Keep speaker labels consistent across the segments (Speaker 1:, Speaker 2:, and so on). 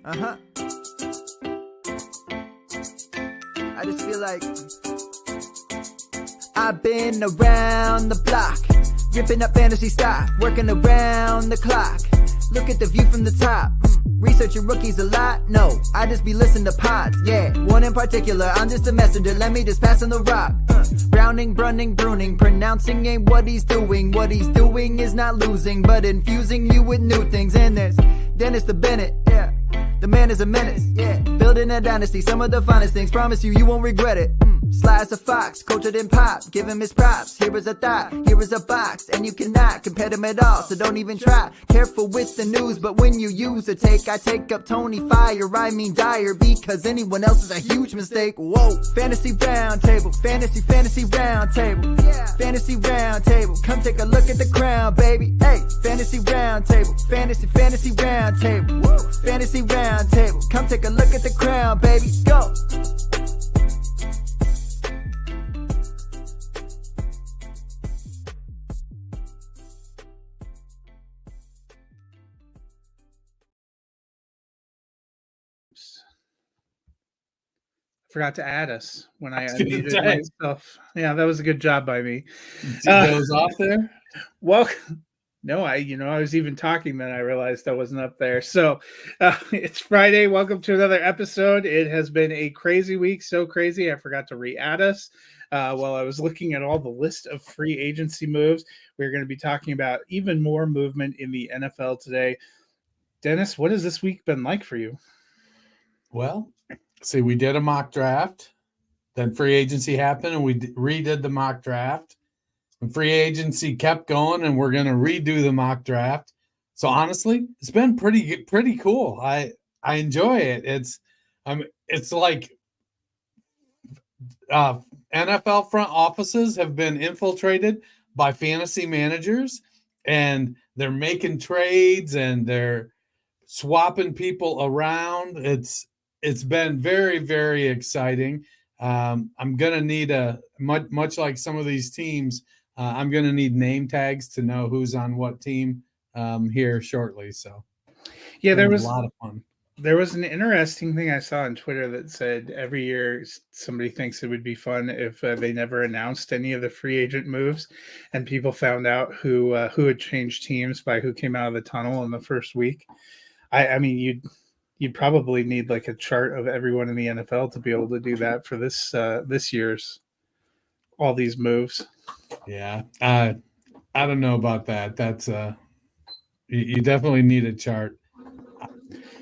Speaker 1: Uh-huh. I just feel like I've been around the block, ripping up fantasy stock, working around the clock. Look at the view from the top. Researching rookies a lot? No, I just be listening to pods. Yeah, one in particular, I'm just a messenger. Let me just pass on the rock. Browning, Brunning, Bruning, pronouncing ain't what he's doing. What he's doing is not losing, but infusing you with new things. And there's Dennis the Bennett, yeah. The man is a menace, yeah. Building a dynasty, some of the finest things. Promise you, you won't regret it. Sly as a fox, cultured in pop. Give him his props. Here is a thought, here is a box, and you cannot compare them at all. So don't even try. Careful with the news, but when you use a take, I take up Tony Fire. I mean Dyer, because anyone else is a huge mistake. Whoa, fantasy round table, fantasy round table, yeah. Fantasy round table. Come take a look at the crown, baby. Hey, fantasy round table, fantasy round table, woo. Fantasy round table. Come take a look at the crown, baby. Go.
Speaker 2: Forgot to add us when I unmuted myself. Yeah, that was a good job by me.
Speaker 3: Goes off there.
Speaker 2: Well, no, I was even talking, then I realized I wasn't up there. So it's Friday. Welcome to another episode. It has been a crazy week, so crazy I forgot to re-add us. While I was looking at all the list of free agency moves, we're going to be talking about even more movement in the NFL today. Dennis, what has this week been like for you?
Speaker 3: Well, see, we did a mock draft, then free agency happened, and we redid the mock draft. And free agency kept going, and we're going to redo the mock draft. So honestly, it's been pretty cool. I enjoy it. It's like NFL front offices have been infiltrated by fantasy managers, and they're making trades and they're swapping people around. It's been very, very exciting. I'm going to need much like some of these teams, I'm going to need name tags to know who's on what team here shortly. So
Speaker 2: yeah, there was
Speaker 3: a lot of fun.
Speaker 2: There was an interesting thing I saw on Twitter that said every year somebody thinks it would be fun if they never announced any of the free agent moves, and people found out who had changed teams by who came out of the tunnel in the first week. I mean, you'd probably need like a chart of everyone in the NFL to be able to do that for this year's all these moves.
Speaker 3: Yeah, I don't know about that. That's you definitely need a chart.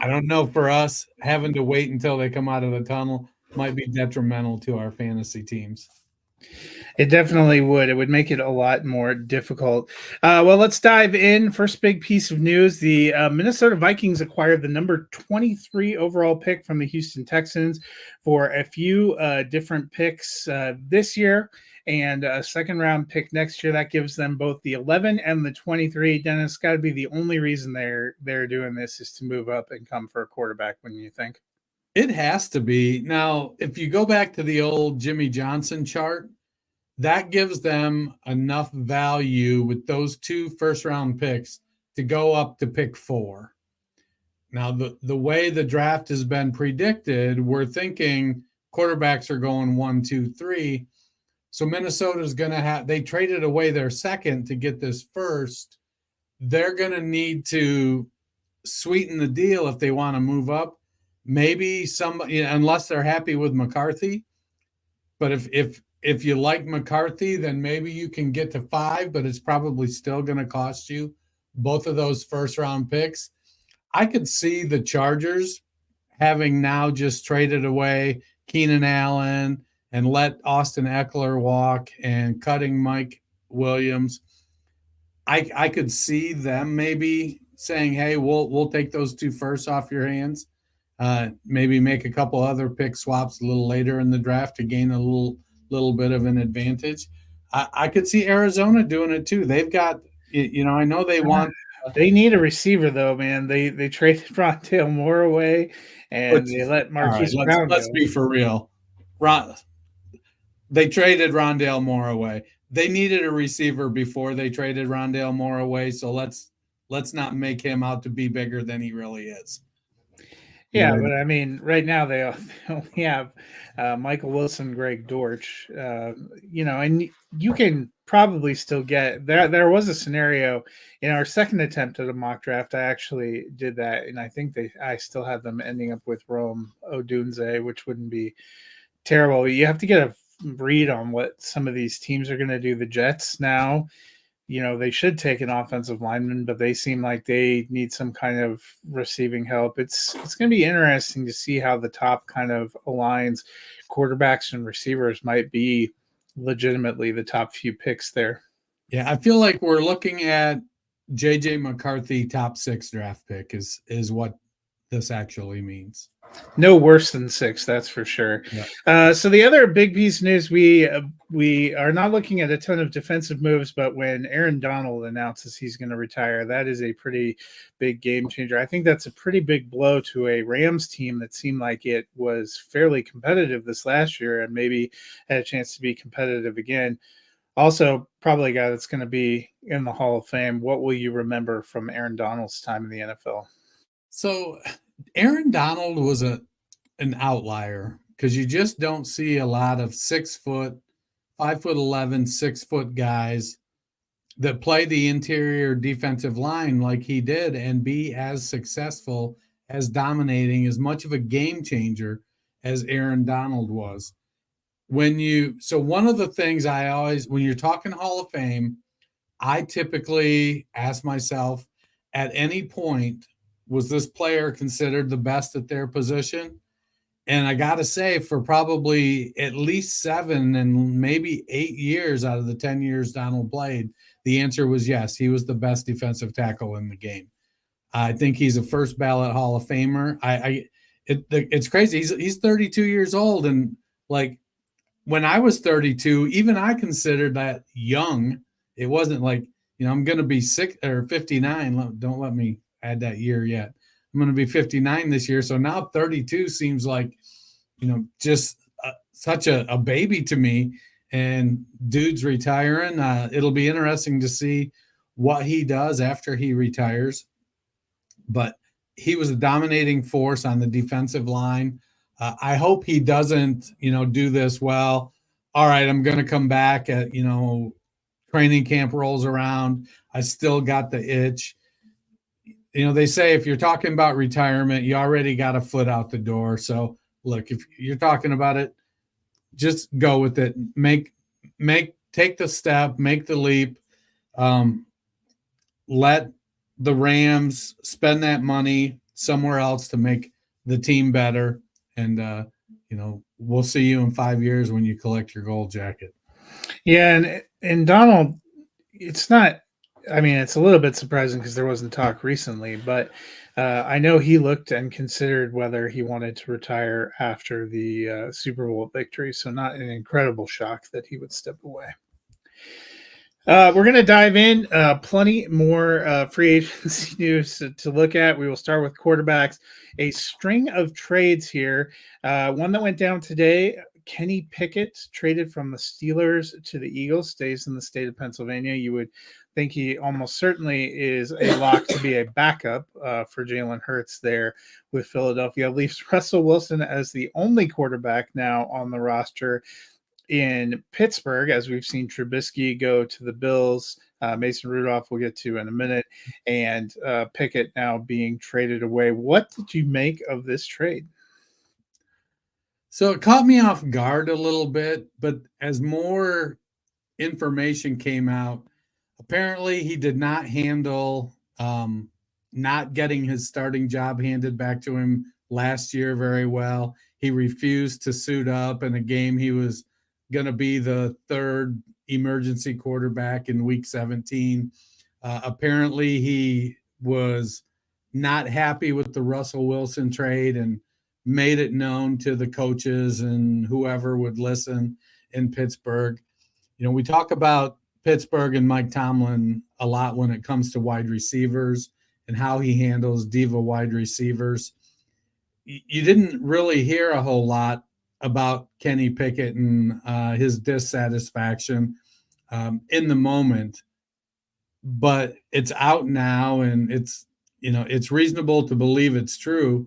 Speaker 3: I don't know, for us, having to wait until they come out of the tunnel might be detrimental to our fantasy teams.
Speaker 2: It definitely would. It would make it a lot more difficult. Well, let's dive in. First big piece of news. The Minnesota Vikings acquired the number 23 overall pick from the Houston Texans for a few different picks this year and a second round pick next year. That gives them both the 11 and the 23. Dennis, got to be the only reason they're doing this is to move up and come for a quarterback, wouldn't you think?
Speaker 3: It has to be. Now, if you go back to the old Jimmy Johnson chart, that gives them enough value with those two first-round picks to go up to pick 4. Now, the way the draft has been predicted, we're thinking quarterbacks are going 1, 2, 3. So Minnesota's going to they traded away their second to get this first. They're going to need to sweeten the deal if they want to move up. Maybe somebody, unless they're happy with McCarthy. But if you like McCarthy, then maybe you can get to 5, but it's probably still going to cost you both of those first-round picks. I could see the Chargers having now just traded away Keenan Allen and let Austin Eckler walk and cutting Mike Williams. I could see them maybe saying, hey, we'll take those 2 firsts off your hands. Maybe make a couple other pick swaps a little later in the draft to gain a little bit of an advantage. I could see Arizona doing it too. They've got, I know they want.
Speaker 2: They need a receiver though, man. They traded Rondale Moore away, and they let Marquise Brown go.
Speaker 3: Let's be for real. They traded Rondale Moore away. They needed a receiver before they traded Rondale Moore away. So let's not make him out to be bigger than he really is.
Speaker 2: Yeah,
Speaker 3: Where
Speaker 2: but I mean, right now they they only have Michael Wilson, Greg Dortch, and you can probably still get there. There was a scenario in our second attempt at a mock draft. I actually did that, and I think I still have them ending up with Rome Odunze, which wouldn't be terrible. You have to get a read on what some of these teams are going to do. The Jets now, they should take an offensive lineman, but they seem like they need some kind of receiving help. It's going to be interesting to see how the top kind of aligns. Quarterbacks and receivers might be legitimately the top few picks there.
Speaker 3: Yeah, I feel like we're looking at JJ McCarthy top 6 draft pick is what this actually means.
Speaker 2: No worse than 6, that's for sure.
Speaker 3: Yeah.
Speaker 2: So the other big piece of news, we are not looking at a ton of defensive moves, but when Aaron Donald announces he's going to retire, that is a pretty big game changer. I think that's a pretty big blow to a Rams team that seemed like it was fairly competitive this last year and maybe had a chance to be competitive again. Also, probably a guy that's going to be in the Hall of Fame. What will you remember from Aaron Donald's time in the NFL?
Speaker 3: So Aaron Donald was an outlier because you just don't see a lot of 6 foot, 5'11", 6 foot guys that play the interior defensive line like he did and be as successful, as dominating, as much of a game changer as Aaron Donald was. So one of the things I always, when you're talking Hall of Fame, I typically ask myself, at any point, was this player considered the best at their position? And I got to say, for probably at least 7 and maybe 8 years out of the 10 years Donald played, the answer was yes. He was the best defensive tackle in the game. I think he's a first ballot Hall of Famer. It's crazy. He's 32 years old, and like when I was 32, even I considered that young. It wasn't like, I'm going to be 6 or 59. Don't let me add that year yet. I'm going to be 59 this year. So now 32 seems like, just such a baby to me. And dude's retiring. It'll be interesting to see what he does after he retires. But he was a dominating force on the defensive line. I hope he doesn't, do this well. All right, I'm going to come back at, training camp rolls around. I still got the itch. They say if you're talking about retirement, you already got a foot out the door. So look, if you're talking about it, just go with it. Take the step, make the leap. Let the Rams spend that money somewhere else to make the team better. And, we'll see you in 5 years when you collect your gold jacket.
Speaker 2: Yeah. And Donald, it's not, it's a little bit surprising because there wasn't talk recently, but I know he looked and considered whether he wanted to retire after the Super Bowl victory. So not an incredible shock that he would step away. We're going to dive in. Plenty more free agency news to look at. We will start with quarterbacks. A string of trades here. One that went down today. Kenny Pickett traded from the Steelers to the Eagles, stays in the state of Pennsylvania. You would think he almost certainly is a lock to be a backup for Jalen Hurts there with Philadelphia. Leaves Russell Wilson as the only quarterback now on the roster in Pittsburgh, as we've seen Trubisky go to the Bills. Mason Rudolph we'll get to in a minute, and Pickett now being traded away. What did you make of this trade?
Speaker 3: So it caught me off guard a little bit, but as more information came out, apparently he did not handle not getting his starting job handed back to him last year very well. He refused to suit up in a game he was going to be the third emergency quarterback in week 17. Apparently he was not happy with the Russell Wilson trade and made it known to the coaches and whoever would listen in Pittsburgh. We talk about Pittsburgh and Mike Tomlin a lot when it comes to wide receivers and how he handles diva wide receivers. You didn't really hear a whole lot about Kenny Pickett and his dissatisfaction in the moment, but it's out now, and it's reasonable to believe it's true.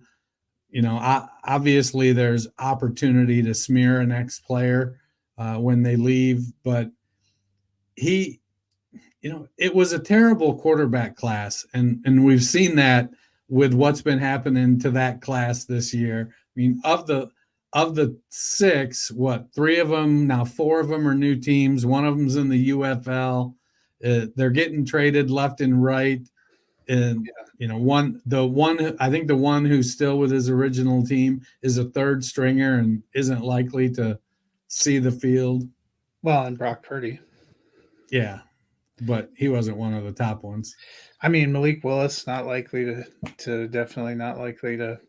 Speaker 3: Obviously there's opportunity to smear an ex-player when they leave, but it was a terrible quarterback class, and we've seen that with what's been happening to that class this year. I mean, of the six, three of them now, four of them are new teams. One of them's in the UFL. They're getting traded left and right, and I think the one who's still with his original team is a third stringer and isn't likely to see the field.
Speaker 2: Well, and Brock Purdy.
Speaker 3: Yeah, but he wasn't one of the top ones.
Speaker 2: I mean, Malik Willis, not likely to definitely not likely to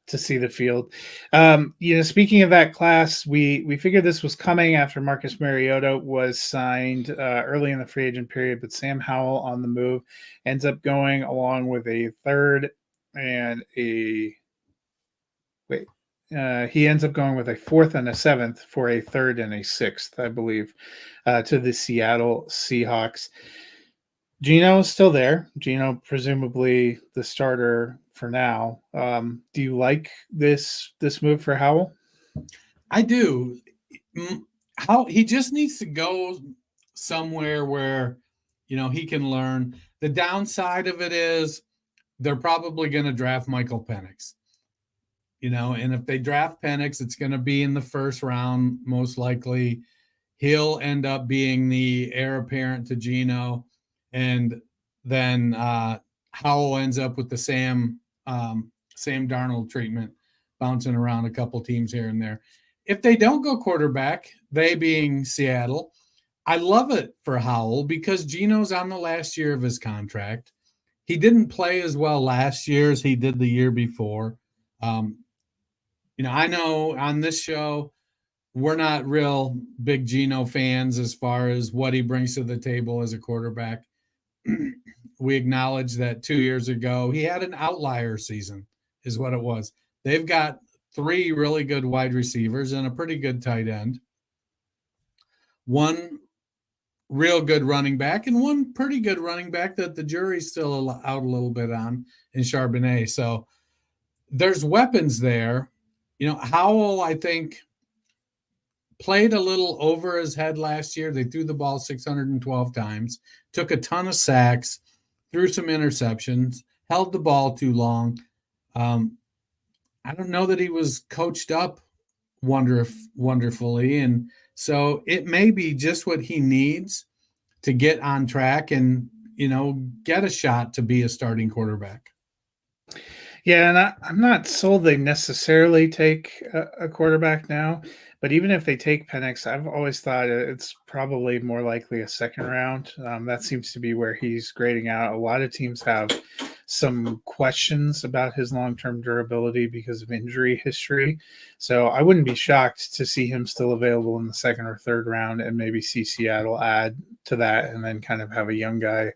Speaker 2: see the field. Speaking of that class, we figured this was coming after Marcus Mariota was signed early in the free agent period, but Sam Howell on the move ends up going along with a third and he ends up going with a fourth and a seventh for a third and a sixth, I believe, to the Seattle Seahawks. Geno is still there. Geno, presumably the starter for now. Do you like this move for Howell?
Speaker 3: I do. He just needs to go somewhere where he can learn. The downside of it is they're probably going to draft Michael Penix. And if they draft Penix, it's going to be in the first round, most likely. He'll end up being the heir apparent to Geno. And then Howell ends up with the Sam Darnold treatment, bouncing around a couple teams here and there. If they don't go quarterback, they being Seattle, I love it for Howell because Geno's on the last year of his contract. He didn't play as well last year as he did the year before. I know on this show, we're not real big Geno fans as far as what he brings to the table as a quarterback. We acknowledge that 2 years ago, he had an outlier season is what it was. They've got three really good wide receivers and a pretty good tight end. One real good running back and one pretty good running back that the jury's still out a little bit on in Charbonnet. So there's weapons there. Howell, I think, played a little over his head last year. They threw the ball 612 times, took a ton of sacks, threw some interceptions, held the ball too long. I don't know that he was coached up wonderfully. And so it may be just what he needs to get on track and, get a shot to be a starting quarterback.
Speaker 2: Yeah, and I'm not sold they necessarily take a quarterback now, but even if they take Penix, I've always thought it's probably more likely a second round. That seems to be where he's grading out. A lot of teams have some questions about his long-term durability because of injury history. So I wouldn't be shocked to see him still available in the second or third round and maybe see Seattle add to that and then kind of have a young guy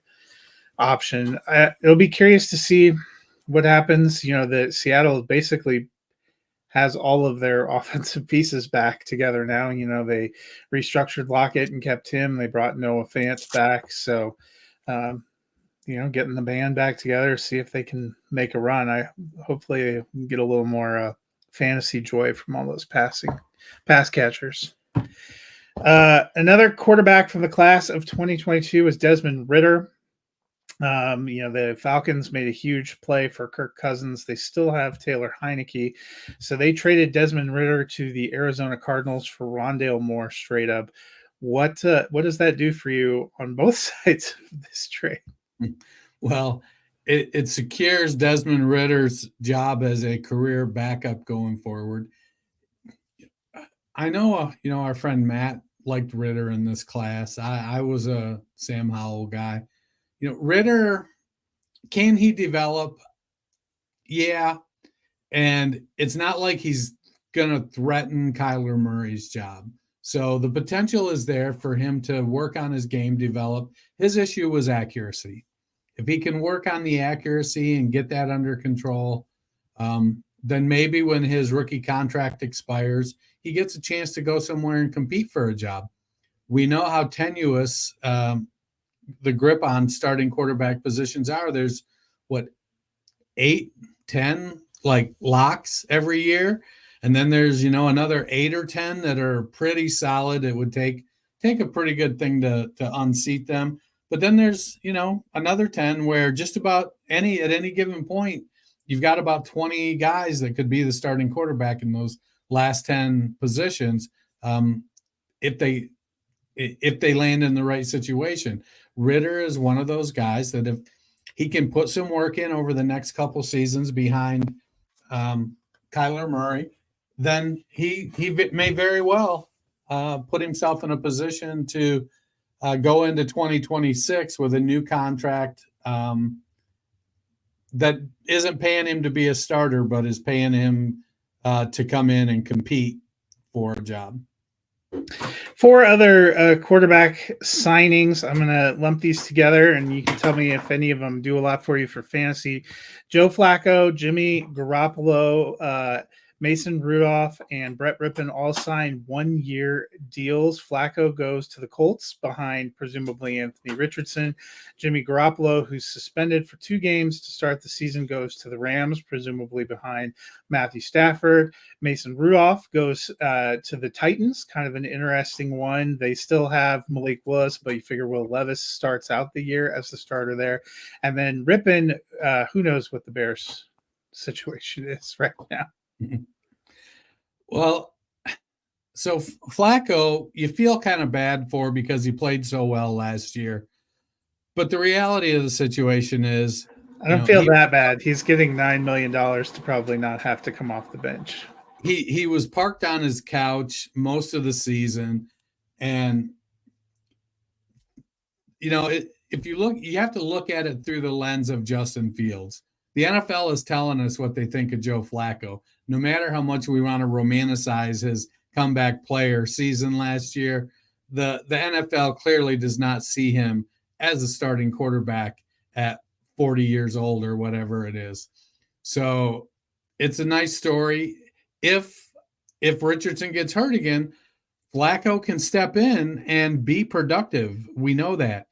Speaker 2: option. It'll be curious to see what happens. That Seattle basically has all of their offensive pieces back together now. They restructured Lockett and kept him. They brought Noah Fant back. So, getting the band back together, see if they can make a run. Hopefully get a little more fantasy joy from all those pass catchers. Another quarterback from the class of 2022 is Desmond Ridder. The Falcons made a huge play for Kirk Cousins. They still have Taylor Heineke. So they traded Desmond Ridder to the Arizona Cardinals for Rondale Moore straight up. What does that do for you on both sides of this trade?
Speaker 3: Well, it secures Desmond Ridder's job as a career backup going forward. I know, our friend Matt liked Ridder in this class. I was a Sam Howell guy. Ridder, can he develop? Yeah. And it's not like he's going to threaten Kyler Murray's job. So the potential is there for him to work on his game, develop. His issue was accuracy. If he can work on the accuracy and get that under control, then maybe when his rookie contract expires, he gets a chance to go somewhere and compete for a job. We know how tenuous the grip on starting quarterback positions are. There's 8, 10 like locks every year. And then there's, another 8 or 10 that are pretty solid. It would take a pretty good thing to unseat them. But then there's, another 10 where just about at any given point, you've got about 20 guys that could be the starting quarterback in those last 10 positions. If they land in the right situation. Ritter is one of those guys that if he can put some work in over the next couple seasons behind Kyler Murray, then he may very well put himself in a position to go into 2026 with a new contract that isn't paying him to be a starter, but is paying him to come in and compete for a job.
Speaker 2: 4 other quarterback signings. I'm going to lump these together, and you can tell me if any of them do a lot for you for fantasy. Joe Flacco, Jimmy Garoppolo, Mason Rudolph, and Brett Rippon all signed 1-year deals. Flacco goes to the Colts behind presumably Anthony Richardson. Jimmy Garoppolo, who's suspended for 2 games to start the season, goes to the Rams, presumably behind Matthew Stafford. Mason Rudolph goes to the Titans, kind of an interesting one. They still have Malik Willis, but you figure Will Levis starts out the year as the starter there. And then Rippon, who knows what the Bears situation is right now.
Speaker 3: Well, so Flacco, you feel kind of bad for because he played so well last year. But the reality of the situation is,
Speaker 2: I don't feel that bad. He's getting $9 million to probably not have to come off the bench.
Speaker 3: He was parked on his couch most of the season. And, if you look, you have to look at it through the lens of Justin Fields. The NFL is telling us what they think of Joe Flacco. No matter how much we want to romanticize his comeback player season last year, the NFL clearly does not see him as a starting quarterback at 40 years old or whatever it is. So it's a nice story. If Richardson gets hurt again, Flacco can step in and be productive. We know that.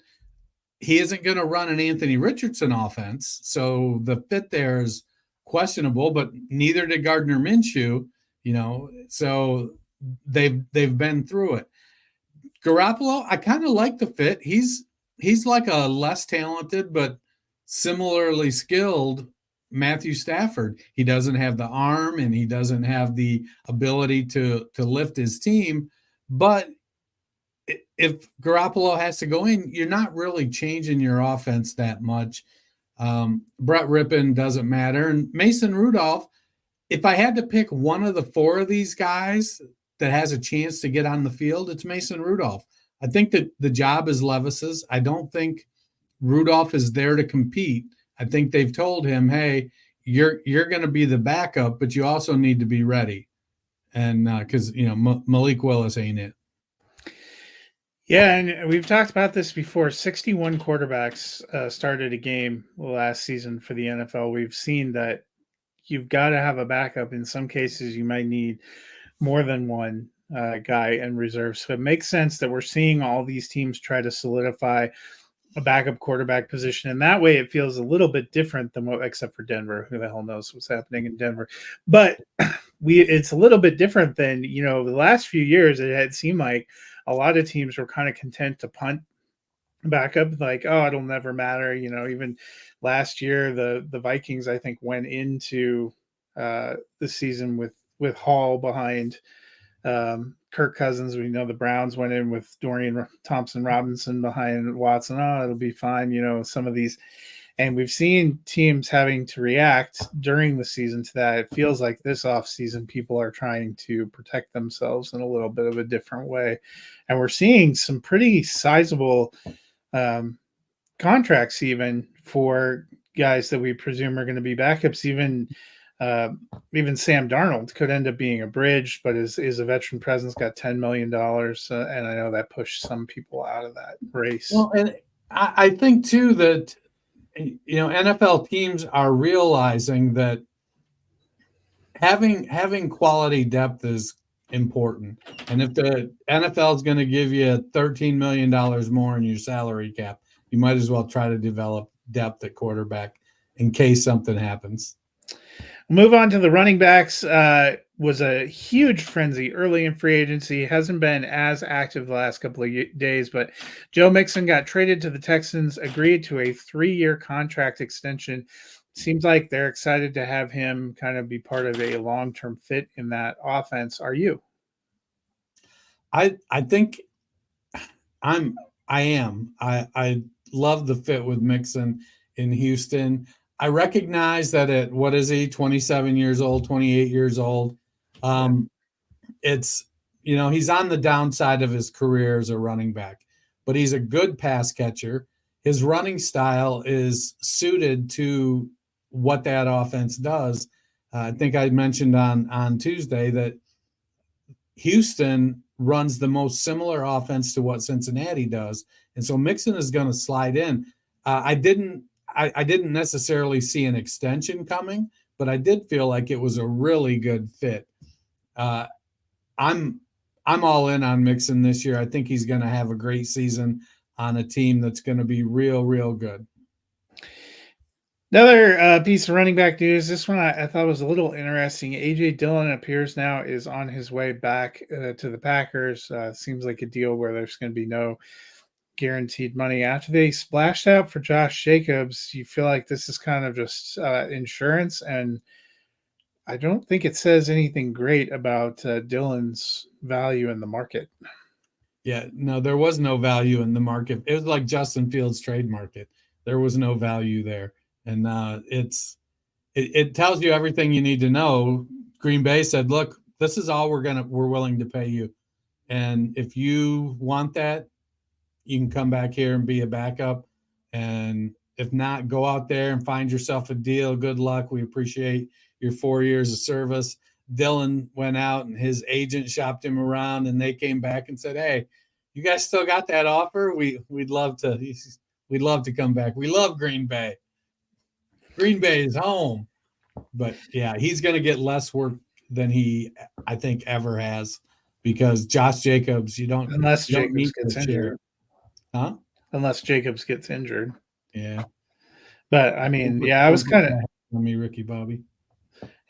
Speaker 3: He isn't going to run an Anthony Richardson offense, so the fit there is questionable, but neither did Gardner Minshew, so they've been through it. Garoppolo, I kind of like the fit. He's like a less talented but similarly skilled Matthew Stafford. He doesn't have the arm and he doesn't have the ability to lift his team, but if Garoppolo has to go in, you're not really changing your offense that much. Brett Rippon doesn't matter. And Mason Rudolph, if I had to pick one of the 4 of these guys that has a chance to get on the field, it's Mason Rudolph. I think that the job is Levis's. I don't think Rudolph is there to compete. I think they've told him, hey, you're going to be the backup, but you also need to be ready. And because, Malik Willis ain't it.
Speaker 2: Yeah, and we've talked about this before. 61 quarterbacks started a game last season for the NFL. We've seen that you've got to have a backup. In some cases, you might need more than one guy in reserve. So it makes sense that we're seeing all these teams try to solidify a backup quarterback position. And that way it feels a little bit different than except for Denver. Who the hell knows what's happening in Denver? But it's a little bit different than, the last few years. It had seemed like a lot of teams were kind of content to punt backup, like, oh, it'll never matter. Even last year, the Vikings, I think, went into the season with Hall behind Kirk Cousins. We know the Browns went in with Dorian Thompson-Robinson behind Watson. Oh, it'll be fine. Some of these. And we've seen teams having to react during the season to that. It feels like this offseason, people are trying to protect themselves in a little bit of a different way. And we're seeing some pretty sizable contracts even for guys that we presume are going to be backups. Even Sam Darnold could end up being a bridge, but is a veteran presence, got $10 million. And I know that pushed some people out of that race.
Speaker 3: Well, and I think, too, that NFL teams are realizing that having quality depth is important. And if the NFL is going to give you $13 million more in your salary cap, you might as well try to develop depth at quarterback in case something happens.
Speaker 2: Move on to the running backs. Was a huge frenzy early in free agency. Hasn't been as active the last couple of days, but Joe Mixon got traded to the Texans, agreed to a 3-year contract extension. Seems like they're excited to have him kind of be part of a long-term fit in that offense. Are you?
Speaker 3: I think I am. I love the fit with Mixon in Houston. I recognize that at what is he, 27 years old, 28 years old. It's, he's on the downside of his career as a running back, but he's a good pass catcher. His running style is suited to what that offense does. I think I mentioned on Tuesday that Houston runs the most similar offense to what Cincinnati does. And so Mixon is going to slide in. I didn't necessarily see an extension coming, but I did feel like it was a really good fit. I'm all in on Mixon this year. I think he's going to have a great season on a team that's going to be real, real good.
Speaker 2: Another piece of running back news. This one I thought was a little interesting. A.J. Dillon appears now is on his way back to the Packers. Seems like a deal where there's going to be no guaranteed money. After they splashed out for Josh Jacobs, you feel like this is kind of just insurance, and I don't think it says anything great about Dillon's value in the market.
Speaker 3: Yeah, no, there was no value in the market. It was like Justin Fields' trade market. There was no value there. And it tells you everything you need to know. Green Bay said, look, this is all we're willing to pay you. And if you want that, you can come back here and be a backup. And if not, go out there and find yourself a deal. Good luck. We appreciate your 4 years of service. Dillon went out and his agent shopped him around, and they came back and said, hey, you guys still got that offer? We'd love to come back. We love Green Bay. Green Bay is home. But yeah, he's going to get less work than he, I think, ever has, because Josh Jacobs,
Speaker 2: unless Jacobs gets injured.
Speaker 3: Huh?
Speaker 2: Unless Jacobs gets injured.
Speaker 3: Yeah.
Speaker 2: But I mean, yeah, I was kind of
Speaker 3: Ricky Bobby.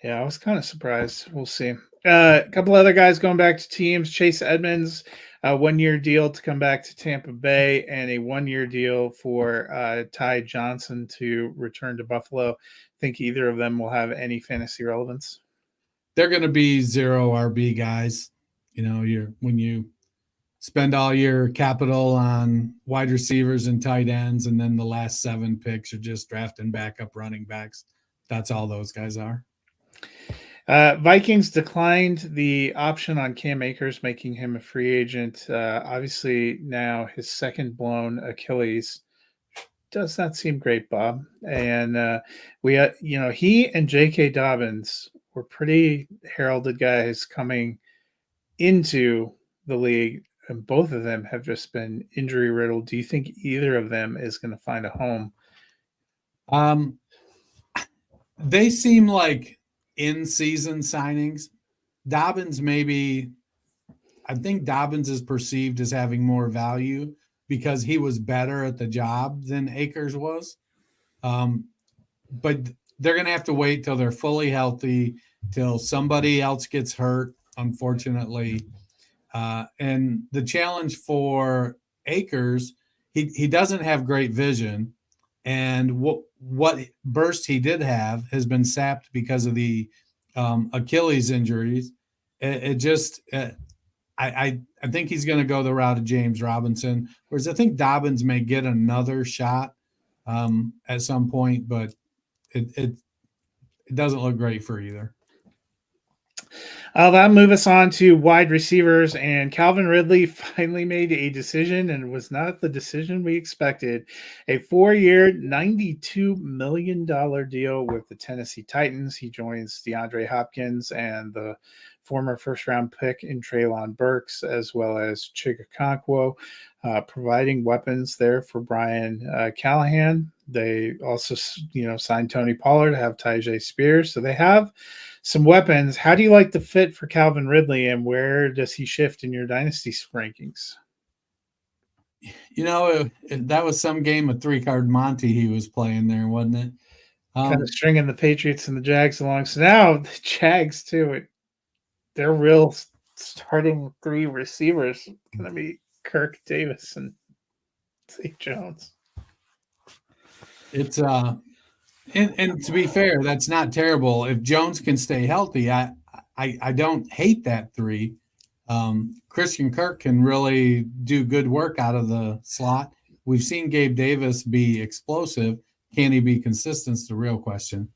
Speaker 2: Yeah, I was kind of surprised. We'll see. A couple other guys going back to teams. Chase Edmonds, a 1-year deal to come back to Tampa Bay, and a 1-year deal for Ty Johnson to return to Buffalo. Think either of them will have any fantasy relevance?
Speaker 3: They're going to be 0 RB guys. When you spend all your capital on wide receivers and tight ends, and then the last 7 picks are just drafting backup running backs. That's all those guys are.
Speaker 2: Vikings declined the option on Cam Akers, making him a free agent. Obviously, now his second blown Achilles does not seem great, Bob. And he and J.K. Dobbins were pretty heralded guys coming into the league, and both of them have just been injury riddled. Do you think either of them is going to find a home?
Speaker 3: They seem like in-season signings. Dobbins I think Dobbins is perceived as having more value because he was better at the job than Akers was. But they're going to have to wait till they're fully healthy, till somebody else gets hurt, unfortunately. And the challenge for Akers, he doesn't have great vision. And what burst he did have has been sapped because of the Achilles injuries. I think he's going to go the route of James Robinson, whereas I think Dobbins may get another shot at some point, but it doesn't look great for either.
Speaker 2: That'll move us on to wide receivers, and Calvin Ridley finally made a decision, and it was not the decision we expected. A 4-year, $92 million deal with the Tennessee Titans. He joins DeAndre Hopkins and the former first-round pick in Treylon Burks, as well as Chig Okonkwo, providing weapons there for Brian Callahan. They also, signed Tony Pollard to have Tyjae Spears, so they have some weapons. How do you like the fit for Calvin Ridley, and where does he shift in your dynasty rankings?
Speaker 3: That was some game of 3-card Monty he was playing there, wasn't it?
Speaker 2: Kind of stringing the Patriots and the Jags along. So now the Jags too, their real starting three receivers going to be Kirk, Davis, and Zay Jones.
Speaker 3: It's and to be fair, that's not terrible. If Jones can stay healthy, I don't hate that three. Christian Kirk can really do good work out of the slot. We've seen Gabe Davis be explosive. Can he be consistent? Is the real question.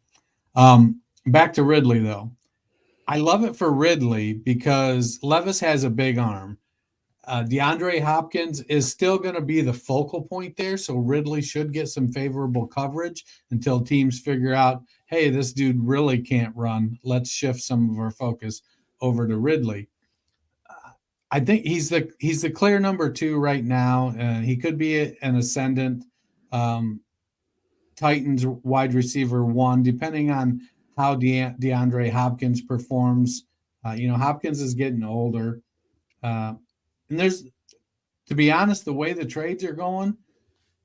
Speaker 3: Back to Ridley, though. I love it for Ridley because Levis has a big arm. DeAndre Hopkins is still going to be the focal point there, so Ridley should get some favorable coverage until teams figure out, hey, this dude really can't run. Let's shift some of our focus over to Ridley. I think he's the clear number 2 right now. He could be an ascendant Titans wide receiver 1, depending on how DeAndre Hopkins performs. Hopkins is getting older. And there's, to be honest, the way the trades are going,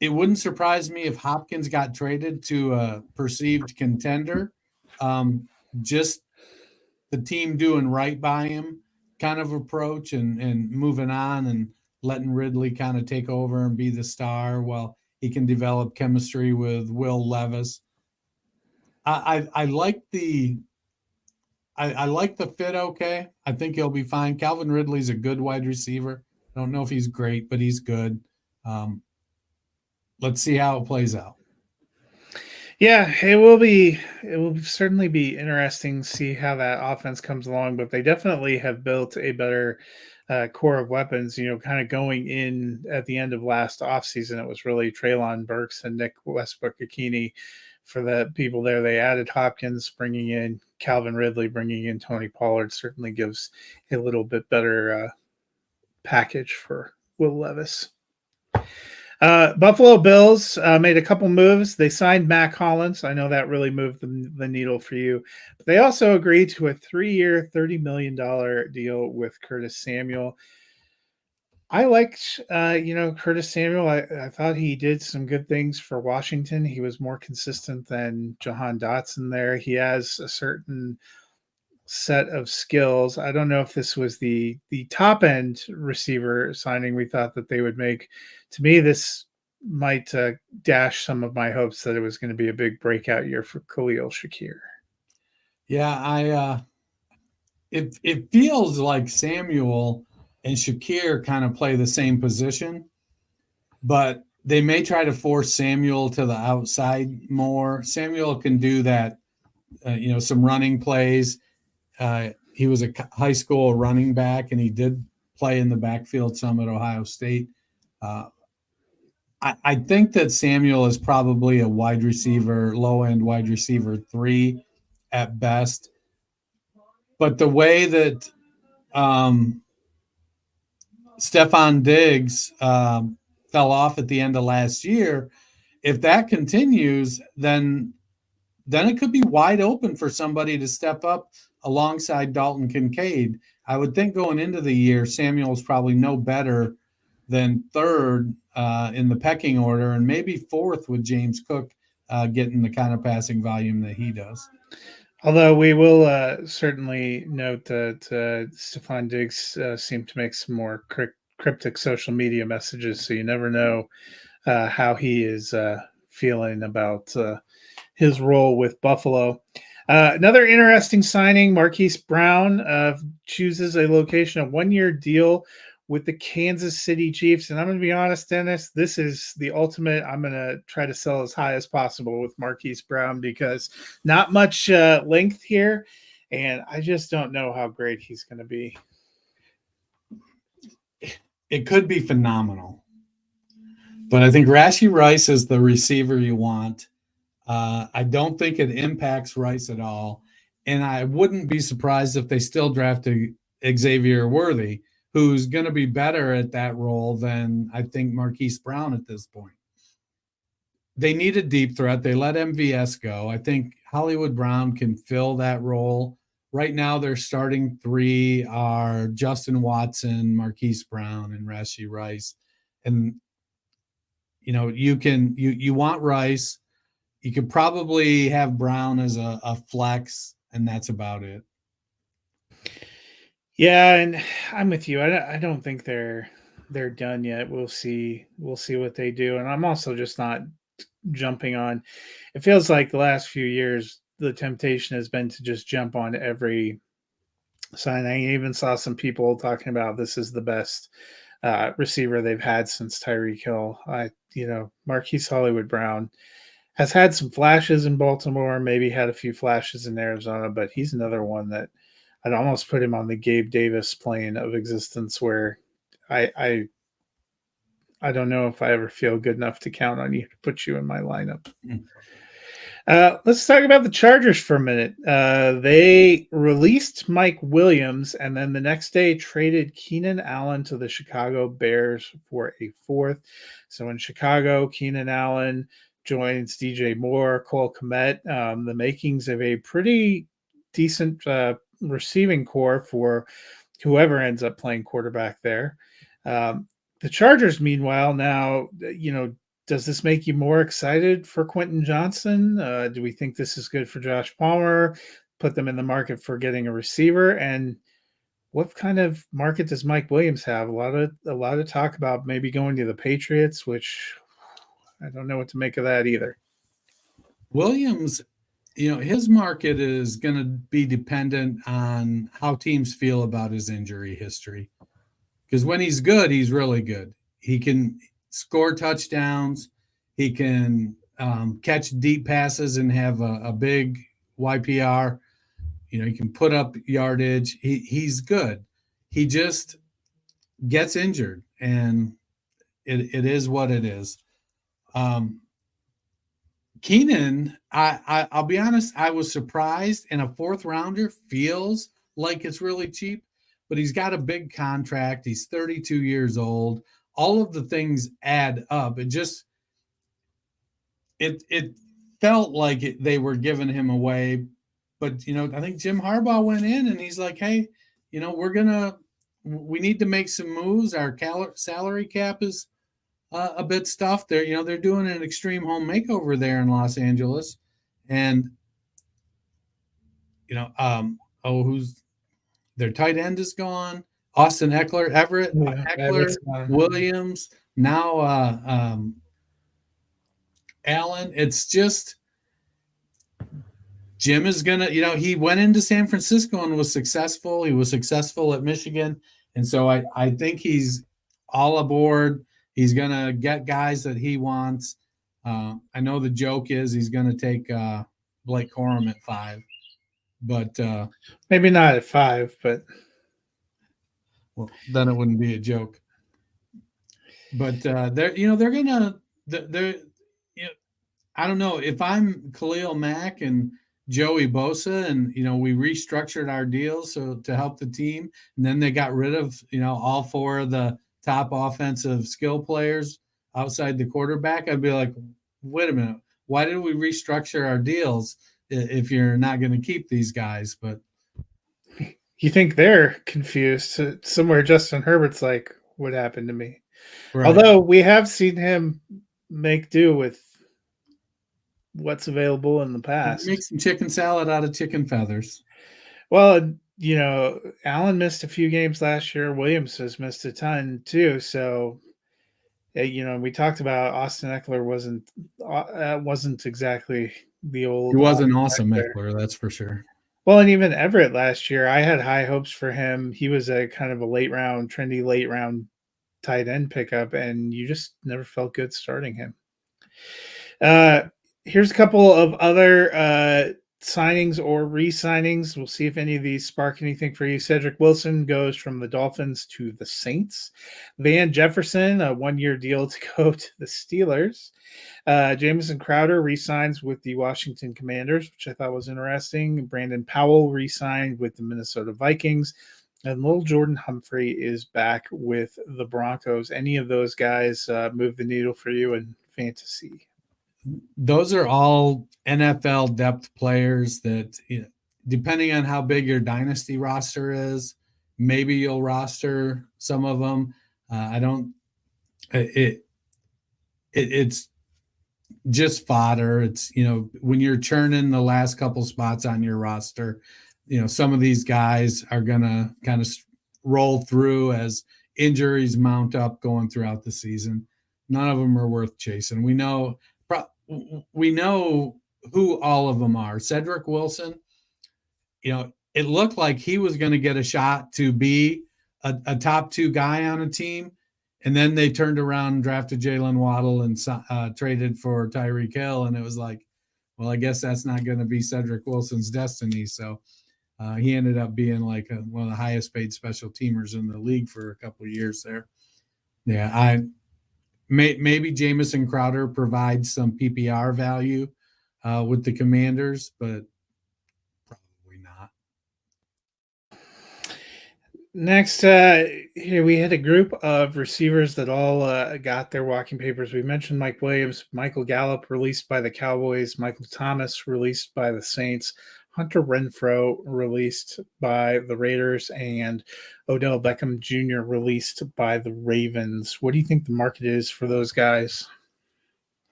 Speaker 3: it wouldn't surprise me if Hopkins got traded to a perceived contender. Just the team doing right by him kind of approach and moving on and letting Ridley kind of take over and be the star while he can develop chemistry with Will Levis. I like the fit. Okay. I think he'll be fine. Calvin Ridley's a good wide receiver. I don't know if he's great, but he's good. Let's see how it plays out.
Speaker 2: Yeah, it will certainly be interesting to see how that offense comes along, but they definitely have built a better core of weapons, kind of going in at the end of last offseason. It was really Treylon Burks and Nick Westbrook-Ikhine for the people there. They added Hopkins, bringing in Calvin Ridley, bringing in Tony Pollard certainly gives a little bit better package for Will Levis. Buffalo Bills made a couple moves. They signed Mac Hollins. I know that really moved the needle for you. But they also agreed to a 3-year, $30 million deal with Curtis Samuel. I liked, Curtis Samuel. I thought he did some good things for Washington. He was more consistent than Jahan Dotson there. He has a certain set of skills. I don't know if this was the top end receiver signing we thought that they would make. To me, this might dash some of my hopes that it was going to be a big breakout year for Khalil Shakir.
Speaker 3: Yeah, it feels like Samuel and Shakir kind of play the same position, but they may try to force Samuel to the outside more. Samuel can do that, some running plays. He was a high school running back, and he did play in the backfield some at Ohio State. I think that Samuel is probably a wide receiver, low-end wide receiver 3 at best. But the way that Stephon Diggs fell off at the end of last year, if that continues, then it could be wide open for somebody to step up alongside Dalton Kincaid. I would think going into the year, Samuel's probably no better than 3rd in the pecking order, and maybe 4th with James Cook getting the kind of passing volume that he does.
Speaker 2: Although we will certainly note that Stephon Diggs seemed to make some more cryptic social media messages, so you never know how he is feeling about his role with Buffalo. Another interesting signing, Marquise Brown chooses a location, a 1-year deal with the Kansas City Chiefs. And I'm going to be honest, Dennis, this is the ultimate. I'm going to try to sell as high as possible with Marquise Brown because not much length here. And I just don't know how great he's going to be.
Speaker 3: It could be phenomenal. But I think Rashee Rice is the receiver you want. I don't think it impacts Rice at all. And I wouldn't be surprised if they still drafted Xavier Worthy, who's going to be better at that role than I think Marquise Brown at this point. They need a deep threat. They let MVS go. I think Hollywood Brown can fill that role. Right now, their starting 3 are Justin Watson, Marquise Brown, and Rashee Rice. And, you want Rice. you could probably have Brown as a flex, and that's about it.
Speaker 2: Yeah, and I'm with you. I don't think they're done yet. We'll see. We'll see what they do. And I'm also just not jumping on. It feels like the last few years the temptation has been to just jump on every sign. I even saw some people talking about this is the best receiver they've had since Tyreek Hill. Marquise Hollywood Brown has had some flashes in Baltimore, maybe had a few flashes in Arizona, but he's another one that I'd almost put him on the Gabe Davis plane of existence, where I don't know if I ever feel good enough to count on you to put you in my lineup. Let's talk about the Chargers for a minute. They released Mike Williams and then the next day traded Keenan Allen to the Chicago Bears for a fourth. So in Chicago, Keenan Allen joins DJ Moore, Cole Kmet, the makings of a pretty decent receiving core for whoever ends up playing quarterback there. The Chargers, meanwhile, now, does this make you more excited for Quentin Johnson? Do we think this is good for Josh Palmer? Put them in the market for getting a receiver? And what kind of market does Mike Williams have? A lot of talk about maybe going to the Patriots, which I don't know what to make of that either.
Speaker 3: Williams, his market is going to be dependent on how teams feel about his injury history. Because when he's good, he's really good. He can score touchdowns. He can catch deep passes and have a big YPR. He can put up yardage. He's good. He just gets injured, and it is what it is. Keenan, I'll be honest, I was surprised, and a fourth rounder feels like it's really cheap, but he's got a big contract. He's 32 years old. All of the things add up. It felt like they were giving him away, but I think Jim Harbaugh went in and he's like, hey, we need to make some moves. Our salary cap is a bit stuffed. They're doing an extreme home makeover there in Los Angeles, and who's their tight end is gone. Austin Eckler, Eckler, Williams, now Allen. It's just Jim is going to, he went into San Francisco and was successful. He was successful at Michigan. And so I think he's all aboard. He's going to get guys that he wants. I know the joke is he's going to take Blake Corum at 5. But
Speaker 2: maybe not at 5, but
Speaker 3: well, then it wouldn't be a joke. But they're I don't know if I'm Khalil Mack and Joey Bosa, and we restructured our deals so to help the team, and then they got rid of all 4 of the top offensive skill players outside the quarterback. I'd be like, wait a minute, why did we restructure our deals if you're not going to keep these guys? But
Speaker 2: you think they're confused somewhere. Justin Herbert's like, what happened to me? Right. Although we have seen him make do with what's available in the past.
Speaker 3: Make some chicken salad out of chicken feathers.
Speaker 2: Well, Allen missed a few games last year. Williams has missed a ton too. So, we talked about Austin Eckler wasn't exactly the old.
Speaker 3: He wasn't awesome Eckler, that's for sure.
Speaker 2: Well, and even Everett last year, I had high hopes for him. He was a kind of a trendy late round tight end pickup, and you just never felt good starting him. Here's a couple of other signings or re-signings. We'll see if any of these spark anything for you. Cedric Wilson goes from the Dolphins to the Saints. Van Jefferson, a 1-year deal to go to the Steelers. Jamison Crowder re-signs with the Washington Commanders, which I thought was interesting. Brandon Powell re-signed with the Minnesota Vikings. And little Jordan Humphrey is back with the Broncos. Any of those guys move the needle for you in fantasy?
Speaker 3: Those are all NFL depth players that, depending on how big your dynasty roster is, maybe you'll roster some of them. It's just fodder. It's, when you're churning the last couple spots on your roster, some of these guys are going to kind of roll through as injuries mount up going throughout the season. None of them are worth chasing. We know who all of them are. Cedric Wilson, it looked like he was going to get a shot to be a top 2 guy on a team. And then they turned around and drafted Jalen Waddle and traded for Tyreek Hill. And it was like, well, I guess that's not going to be Cedric Wilson's destiny. So he ended up being like one of the highest paid special teamers in the league for a couple of years there. Yeah, maybe Jamison Crowder provides some PPR value with the Commanders, but probably not.
Speaker 2: Next, here we had a group of receivers that all got their walking papers. We mentioned Mike Williams, Michael Gallup released by the Cowboys, Michael Thomas released by the Saints, Hunter Renfrow released by the Raiders, and Odell Beckham Jr. released by the Ravens. What do you think the market is for those guys?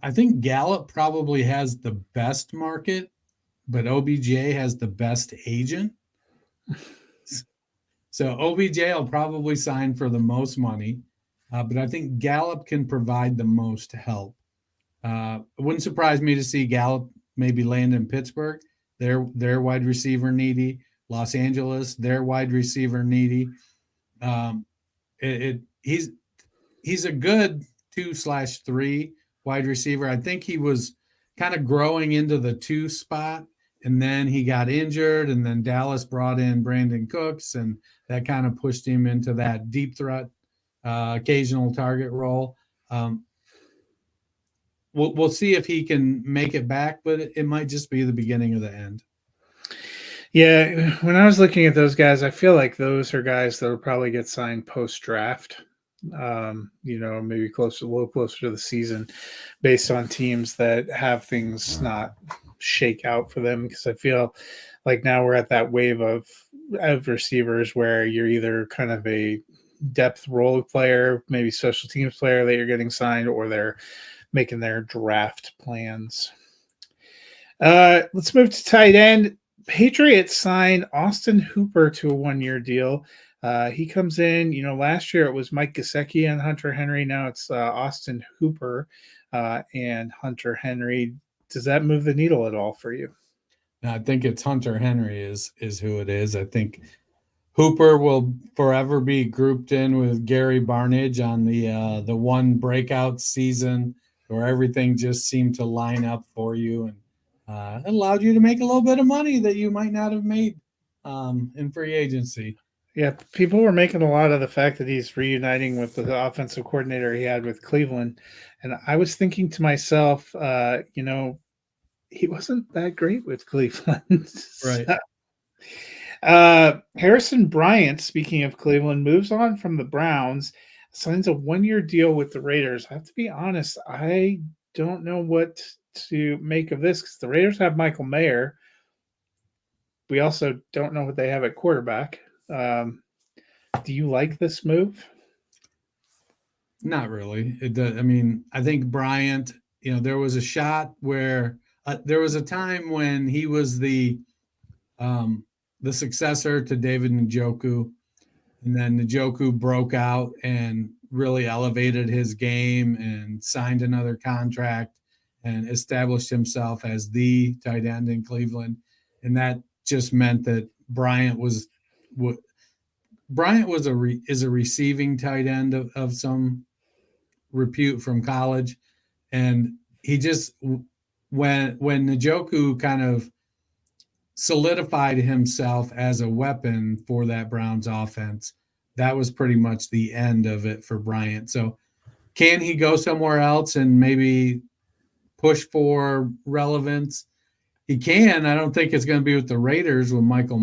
Speaker 3: I think Gallup probably has the best market, but OBJ has the best agent. So OBJ will probably sign for the most money, but I think Gallup can provide the most help. It wouldn't surprise me to see Gallup maybe land in Pittsburgh. They're wide receiver needy. Los Angeles, their wide receiver needy. He's a good 2/3 wide receiver. I think he was kind of growing into the 2 spot, and then he got injured, and then Dallas brought in Brandon Cooks, and that kind of pushed him into that deep threat, occasional target role. We'll see if he can make it back, but it might just be the beginning of the end.
Speaker 2: Yeah, when I was looking at those guys, I feel like those are guys that will probably get signed post-draft. Maybe a little closer to the season, based on teams that have things not shake out for them. Because I feel like now we're at that wave of receivers where you're either kind of a depth role player, maybe special teams player that you're getting signed, or they're making their draft plans. Let's move to tight end. Patriots signed Austin Hooper to a 1-year deal. He comes in, last year it was Mike Gesicki and Hunter Henry. Now it's Austin Hooper and Hunter Henry. Does that move the needle at all for you?
Speaker 3: I think it's Hunter Henry is who it is. I think Hooper will forever be grouped in with Gary Barnidge on the one breakout season where everything just seemed to line up for you, and it allowed you to make a little bit of money that you might not have made in free agency.
Speaker 2: Yeah, people were making a lot of the fact that he's reuniting with the offensive coordinator he had with Cleveland. And I was thinking to myself, he wasn't that great with Cleveland.
Speaker 3: Right.
Speaker 2: Harrison Bryant, speaking of Cleveland, moves on from the Browns, signs a 1-year deal with the Raiders. I have to be honest, I don't know what to make of this because the Raiders have Michael Mayer. We also don't know what they have at quarterback. Do you like this move?
Speaker 3: Not really. I think Bryant, there was a shot where there was a time when he was the successor to David Njoku, and then Njoku broke out and really elevated his game and signed another contract and established himself as the tight end in Cleveland. And that just meant that Bryant is a receiving tight end of some repute from college. And he just, when Njoku kind of solidified himself as a weapon for that Browns offense, that was pretty much the end of it for Bryant. So can he go somewhere else and maybe push for relevance? He can. I don't think it's going to be with the Raiders with Michael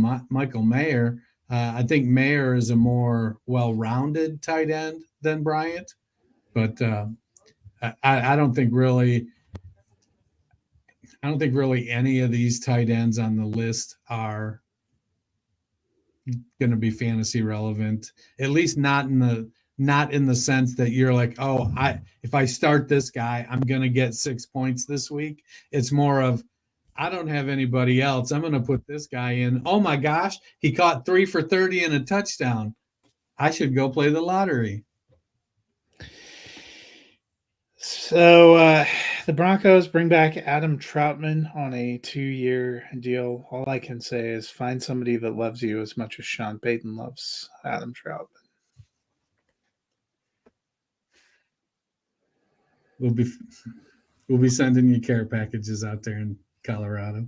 Speaker 3: Mayer. I think Mayer is a more well-rounded tight end than Bryant, but I don't think really any of these tight ends on the list are going to be fantasy relevant, at least not in not in the sense that you're like, oh, if I start this guy, I'm going to get 6 points this week. It's more of, I don't have anybody else. I'm going to put this guy in. Oh my gosh, he caught 3 for 30 and a touchdown. I should go play the lottery.
Speaker 2: So the Broncos bring back Adam Troutman on a 2-year deal. All I can say is find somebody that loves you as much as Sean Payton loves Adam Troutman.
Speaker 3: We'll be sending you care packages out there in Colorado.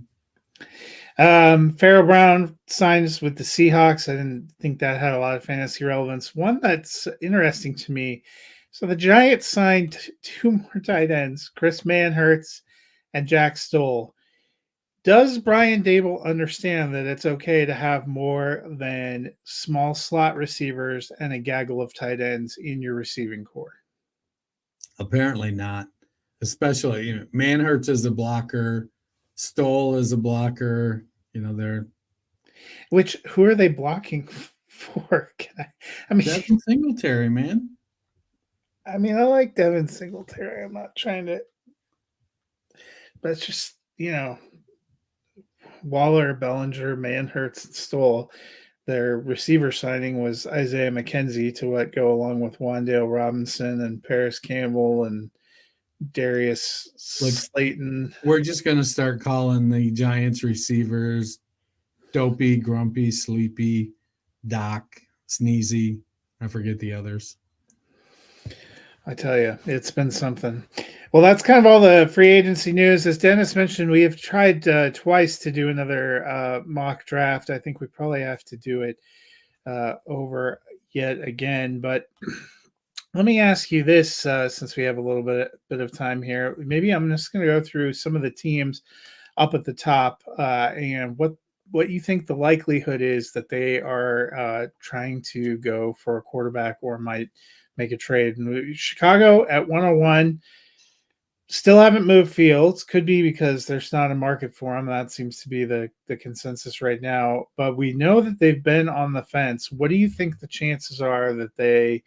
Speaker 2: Pharaoh Brown signs with the Seahawks. I didn't think that had a lot of fantasy relevance. One that's interesting to me. So the Giants signed 2 more tight ends, Chris Manhertz and Jack Stoll. Does Brian Dable understand that it's okay to have more than small slot receivers and a gaggle of tight ends in your receiving core?
Speaker 3: Apparently not. Especially, Manhertz is a blocker, Stoll is a blocker. They're
Speaker 2: who are they blocking for?
Speaker 3: Devin Singletary, man.
Speaker 2: I like Devin Singletary. I'm not trying to, but it's just, Waller, Bellinger, Manhertz, and Stoll. Their receiver signing was Isaiah McKenzie to go along with Wan'Dale Robinson and Paris Campbell and Darius Slayton.
Speaker 3: We're just going to start calling the Giants receivers Dopey, Grumpy, Sleepy, Doc, Sneezy. I forget the others.
Speaker 2: I tell you, it's been something. Well, that's kind of all the free agency news. As Dennis mentioned, we have tried twice to do another mock draft. I think we probably have to do it over yet again. But let me ask you this, since we have a little bit of time here. Maybe I'm just going to go through some of the teams up at the top and what you think the likelihood is that they are trying to go for a quarterback or might make a trade. Chicago at 101. Still haven't moved Fields. Could be because there's not a market for him. That seems to be the consensus right now. But we know that they've been on the fence. What do you think the chances are that they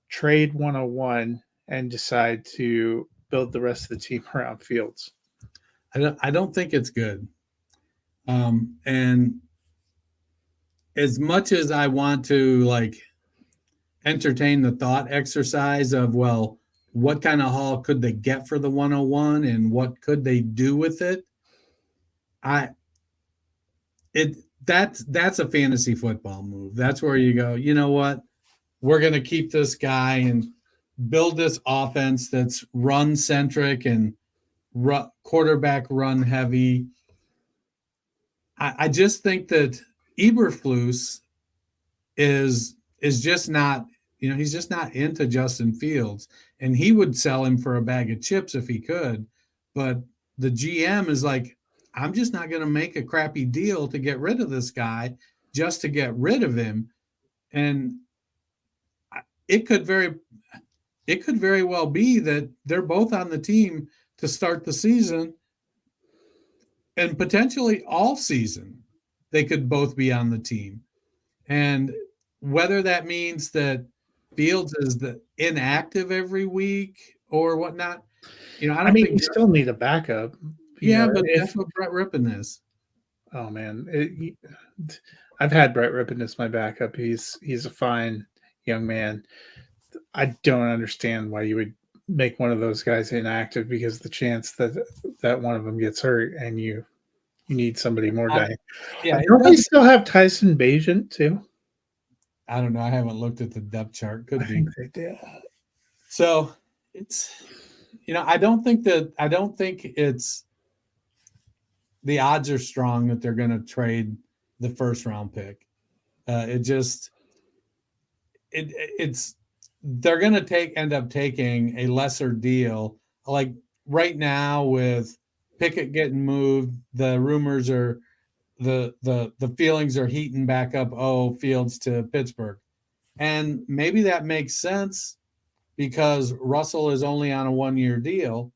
Speaker 2: trade 101 and decide to build the rest of the team around Fields?
Speaker 3: I don't think it's good. And as much as I want to entertain the thought exercise of, well, what kind of haul could they get for the 101 and what could they do with it? That's a fantasy football move. That's where you go, you know what? We're going to keep this guy and build this offense that's run centric and quarterback run heavy. I just think that Eberflus is just not, he's just not into Justin Fields, and he would sell him for a bag of chips if he could. But the GM is like, I'm just not going to make a crappy deal to get rid of this guy just to get rid of him. And it could very well be that they're both on the team to start the season, and potentially all season they could both be on the team. And whether that means that Fields is the inactive every week or whatnot, I don't think
Speaker 2: you still need a backup.
Speaker 3: Yeah, but that's what Brett Rippon is.
Speaker 2: Oh man, I've had Brett Rippon as my backup. He's a fine young man. I don't understand why you would make one of those guys inactive, because the chance that one of them gets hurt and you need somebody more dying.
Speaker 3: Yeah,
Speaker 2: don't they still have Tyson Bagent too?
Speaker 3: I don't know. I haven't looked at the depth chart. Could be.
Speaker 2: I think they do.
Speaker 3: So it's, I don't think it's, the odds are strong that they're going to trade the first round pick. They're going to end up taking a lesser deal. Like right now with Pickett getting moved, the rumors are, the feelings are heating back up. Oh, Fields to Pittsburgh. And maybe that makes sense because Russell is only on a 1-year deal.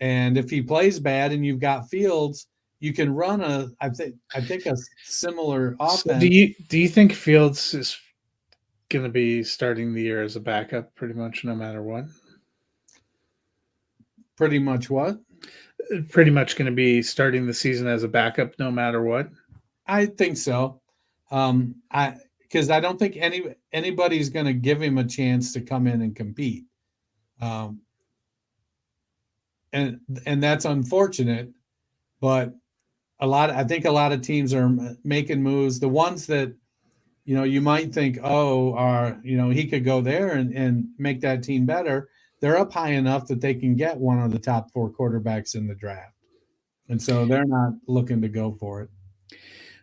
Speaker 3: And if he plays bad and you've got Fields, you can run I think a similar offense.
Speaker 2: So do you think Fields is going to be starting the year as a backup pretty much no matter what.
Speaker 3: Pretty much what?
Speaker 2: Pretty much going to be starting the season as a backup no matter what.
Speaker 3: I think so. Because I don't think anybody's going to give him a chance to come in and compete. And that's unfortunate, but I think a lot of teams are making moves. The ones that, you might think, he could go there and make that team better. They're up high enough that they can get one of the top 4 quarterbacks in the draft. And so they're not looking to go for it.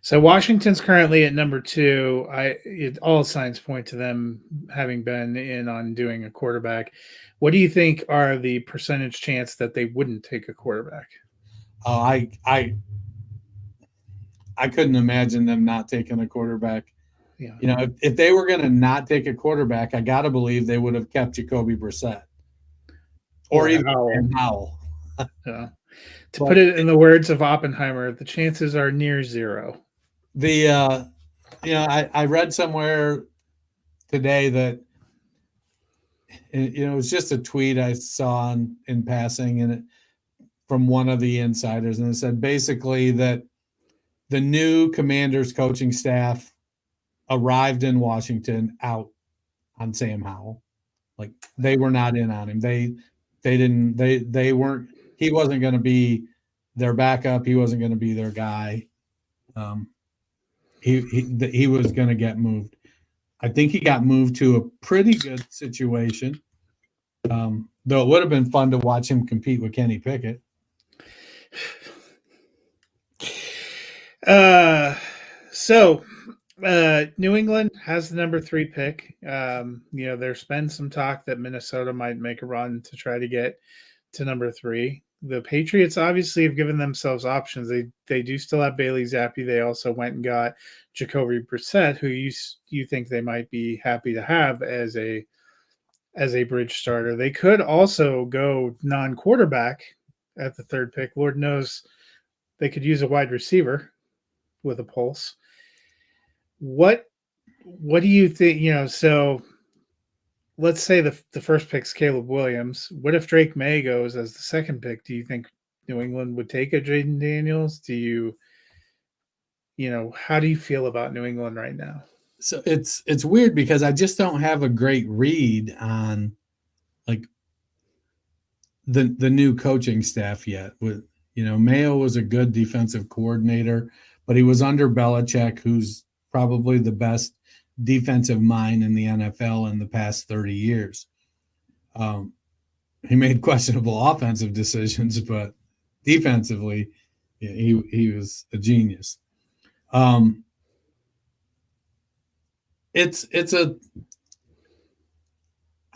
Speaker 2: So Washington's currently at number 2. All signs point to them having been in on doing a quarterback. What do you think are the percentage chance that they wouldn't take a quarterback?
Speaker 3: Oh, I couldn't imagine them not taking a quarterback.
Speaker 2: Yeah.
Speaker 3: If they were going to not take a quarterback, I got to believe they would have kept Jacoby Brissett or even Howell.
Speaker 2: Yeah. To put it in the words of Oppenheimer, the chances are near zero.
Speaker 3: I read somewhere today that, it was just a tweet I saw in passing and from one of the insiders. And it said basically that the new Commanders coaching staff arrived in Washington out on Sam Howell. Like they were not in on him. They weren't, he wasn't going to be their backup. He wasn't going to be their guy. He was going to get moved. I think he got moved to a pretty good situation. Though it would have been fun to watch him compete with Kenny Pickett.
Speaker 2: New England has the number 3 pick. There's been some talk that Minnesota might make a run to try to get to number 3. The Patriots obviously have given themselves options. They do still have Bailey Zappi. They also went and got Jacoby Brissett, who you think they might be happy to have as a bridge starter. They could also go non-quarterback at the 3rd pick. Lord knows they could use a wide receiver with a pulse. What do you think? So let's say the first pick's Caleb Williams. What if Drake May goes as the 2nd pick? Do you think New England would take a Jaden Daniels? Do you how do you feel about New England right now?
Speaker 3: So it's weird because I just don't have a great read on like the new coaching staff yet. With Mayo was a good defensive coordinator, but he was under Belichick, who's probably the best defensive mind in the NFL in the past 30 years. He made questionable offensive decisions, but defensively, he was a genius. I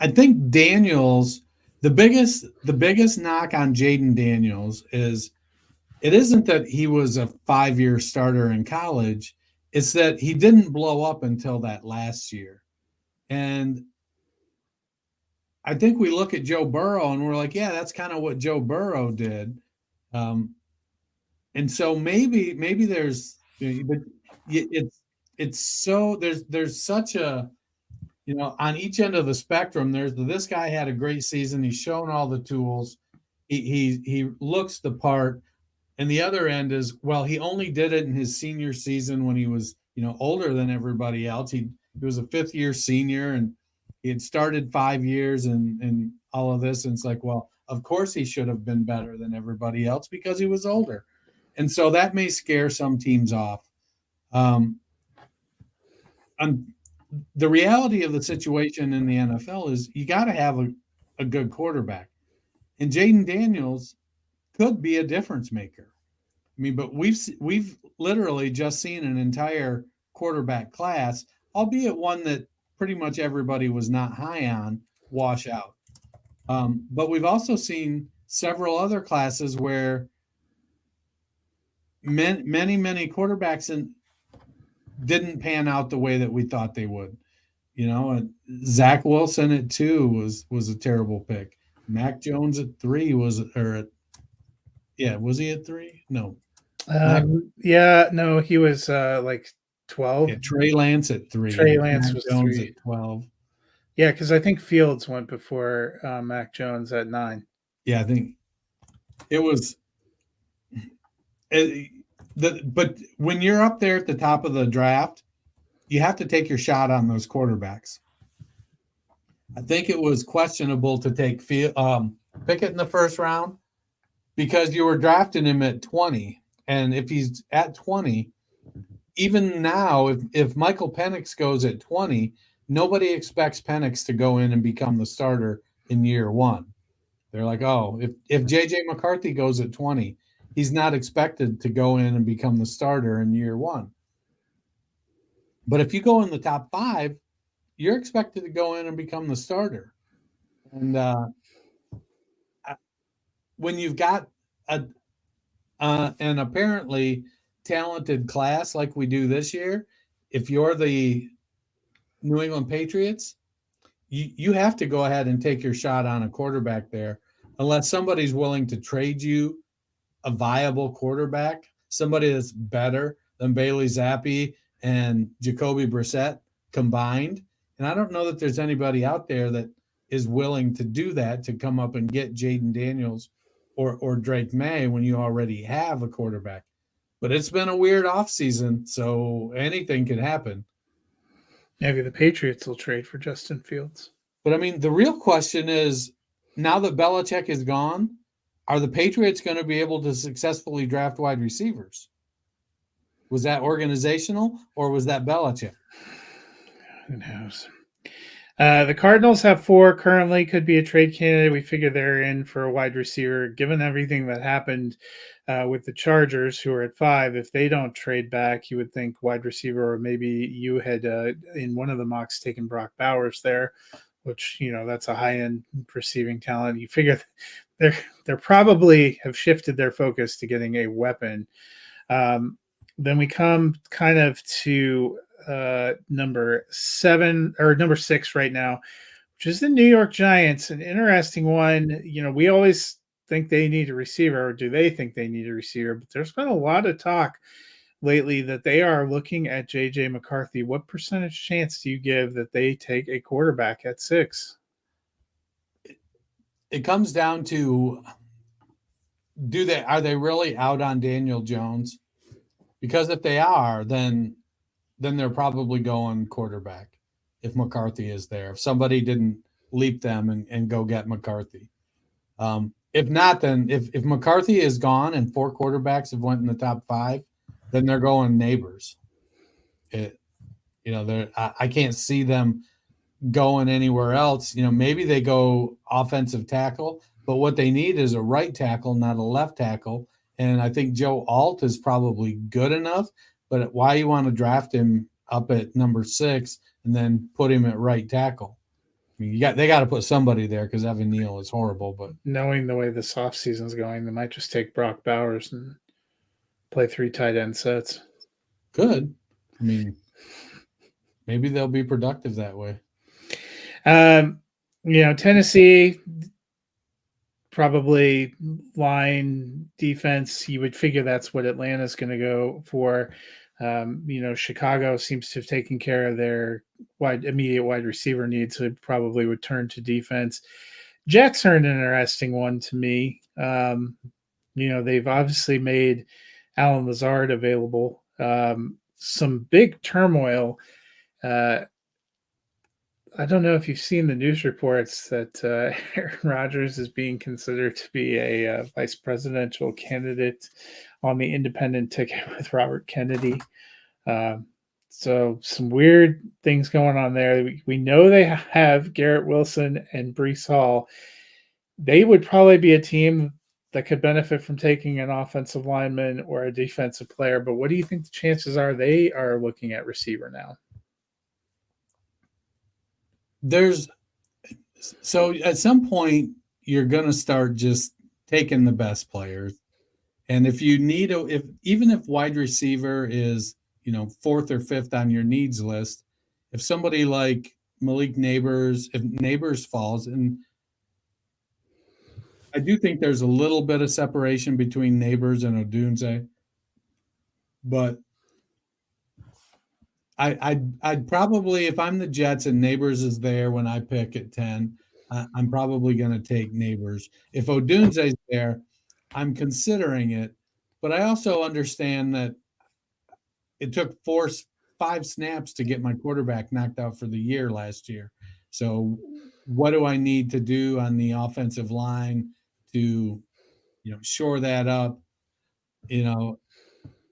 Speaker 3: think Daniels, the biggest knock on Jaden Daniels is it isn't that he was a 5-year starter in college. It's that he didn't blow up until that last year. And I think we look at Joe Burrow and we're like, yeah, that's kind of what Joe Burrow did. And so maybe there's, but it's so there's such a, on each end of the spectrum, this guy had a great season. He's shown all the tools. He looks the part. And the other end is, well, he only did it in his senior season when he was, older than everybody else. He was a 5th-year senior and he had started 5 years and all of this. And it's like, well, of course he should have been better than everybody else because he was older. And so that may scare some teams off. The reality of the situation in the NFL is you got to have a good quarterback. And Jaden Daniels could be a difference maker. I mean, but we've literally just seen an entire quarterback class, albeit one that pretty much everybody was not high on, wash out. But we've also seen several other classes where many quarterbacks didn't pan out the way that we thought they would. Zach Wilson at 2 was a terrible pick. Mac Jones at 3 was he at 3? No.
Speaker 2: No, he was like 12.
Speaker 3: Yeah, Trey Lance at 3.
Speaker 2: Trey Lance
Speaker 3: Mac
Speaker 2: was
Speaker 3: Jones
Speaker 2: 3.
Speaker 3: at 12.
Speaker 2: Yeah, because I think Fields went before Mac Jones at 9.
Speaker 3: Yeah, I think it was. But when you're up there at the top of the draft, you have to take your shot on those quarterbacks. I think it was questionable to take Pickett in the first round because you were drafting him at 20. And if he's at 20, even now, if Michael Penix goes at 20, nobody expects Penix to go in and become the starter in year 1. They're like, oh, if J.J. McCarthy goes at 20, he's not expected to go in and become the starter in year 1. But if you go in the top 5, you're expected to go in and become the starter. And when you've got an apparently talented class like we do this year, if you're the New England Patriots, you have to go ahead and take your shot on a quarterback there, unless somebody's willing to trade you a viable quarterback, somebody that's better than Bailey Zappi and Jacoby Brissett combined. And I don't know that there's anybody out there that is willing to do that, to come up and get Jaden Daniels or Drake May when you already have a quarterback. But it's been a weird offseason, so anything could happen.
Speaker 2: Maybe the Patriots will trade for Justin Fields.
Speaker 3: But, I mean, the real question is, now that Belichick is gone, are the Patriots going to be able to successfully draft wide receivers? Was that organizational or was that Belichick?
Speaker 2: Who knows? The Cardinals have 4 currently, could be a trade candidate. We figure they're in for a wide receiver. Given everything that happened with the Chargers, who are at 5, if they don't trade back, you would think wide receiver, or maybe you had in one of the mocks taken Brock Bowers there, which, that's a high-end receiving talent. You figure they're probably have shifted their focus to getting a weapon. Then we come kind of to number 7 or number 6 right now, which is the New York Giants. An interesting one. We always think they need a receiver, or do they think they need a receiver? But there's been a lot of talk lately that they are looking at J.J. McCarthy. What percentage chance do you give that they take a quarterback at 6?
Speaker 3: It comes down to, are they really out on Daniel Jones? Because if they are, then they're probably going quarterback if McCarthy is there. If somebody didn't leap them and go get McCarthy. If not, then if McCarthy is gone and 4 quarterbacks have went in the top 5, then they're going Neighbors. I can't see them going anywhere else. Maybe they go offensive tackle, but what they need is a right tackle, not a left tackle. And I think Joe Alt is probably good enough, but why you want to draft him up at number 6 and then put him at right tackle? I mean, they got to put somebody there because Evan Neal is horrible. But
Speaker 2: knowing the way this offseason is going, they might just take Brock Bowers and play 3 tight end sets.
Speaker 3: Good. I mean, maybe they'll be productive that way.
Speaker 2: Tennessee, probably line defense. You would figure that's what Atlanta's going to go for. Chicago seems to have taken care of their immediate wide receiver needs, so probably would turn to defense. Jets are an interesting one to me. They've obviously made Alan Lazard available. Some big turmoil. I don't know if you've seen the news reports that Aaron Rodgers is being considered to be a vice presidential candidate on the independent ticket with Robert Kennedy. So some weird things going on there. We know they have Garrett Wilson and Breece Hall. They would probably be a team that could benefit from taking an offensive lineman or a defensive player. But what do you think the chances are they are looking at receiver now?
Speaker 3: So at some point you're going to start just taking the best players. And if you need even if wide receiver is, 4th or 5th on your needs list, if somebody like Malik Neighbors, if Neighbors falls, and I do think there's a little bit of separation between Neighbors and Odunze, but I'd probably, if I'm the Jets and Neighbors is there when I pick at 10, I'm probably going to take Neighbors. If Odunze's there, I'm considering it, but I also understand that it took 5 snaps to get my quarterback knocked out for the year last year. So what do I need to do on the offensive line to, shore that up?